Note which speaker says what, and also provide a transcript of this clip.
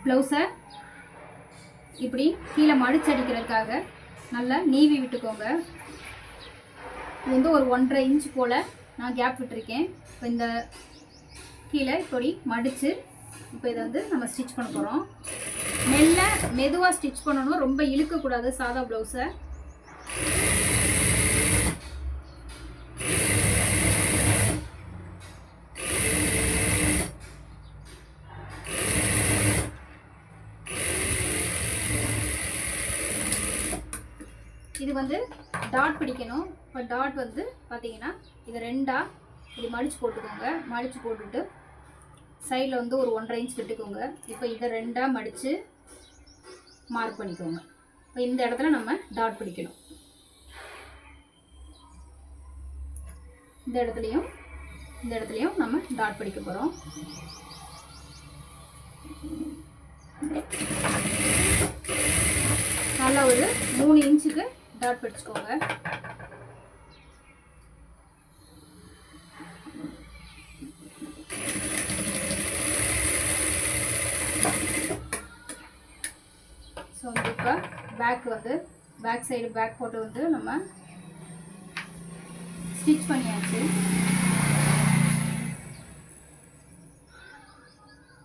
Speaker 1: ப்ளவுஸை இப்படி கீழே மடிச்சடிக்கிறதுக்காக நல்லா நீவி விட்டுக்கோங்க. இது வந்து ஒரு 1.5 இன்ச் போல் நான் கேப் விட்டுருக்கேன். இப்போ இந்த கீழே இப்படி மடித்து இப்போ இதை வந்து நம்ம ஸ்டிச் பண்ண போகிறோம். மெதுவாக ஸ்டிச் பண்ணணும், ரொம்ப இழுக்கக்கூடாது சாதா ப்ளவுஸை. இது வந்து டாட் பிடிக்கணும். இப்போ டாட் வந்து பார்த்தீங்கன்னா இதை 2ஆக இப்படி மடித்து போட்டுக்கோங்க. மடித்து போட்டுட்டு சைடில் வந்து ஒரு 1.5 இன்ச் விட்டுக்கோங்க. இப்போ இதை 2ஆக மடித்து மார்க் பண்ணிக்கோங்க. இப்போ இந்த இடத்துல நம்ம டாட் பிடிக்கணும். இந்த இடத்துலையும் நம்ம டாட் பிடிக்க போகிறோம். நல்லா ஒரு 3 இன்ச்சுக்கு டாட் பிடிச்சிக்கோங்க. ஸோ வந்து இப்போ பேக் சைடு பேக் போட்டு வந்து நம்ம ஸ்டிச் பண்ணியாச்சு.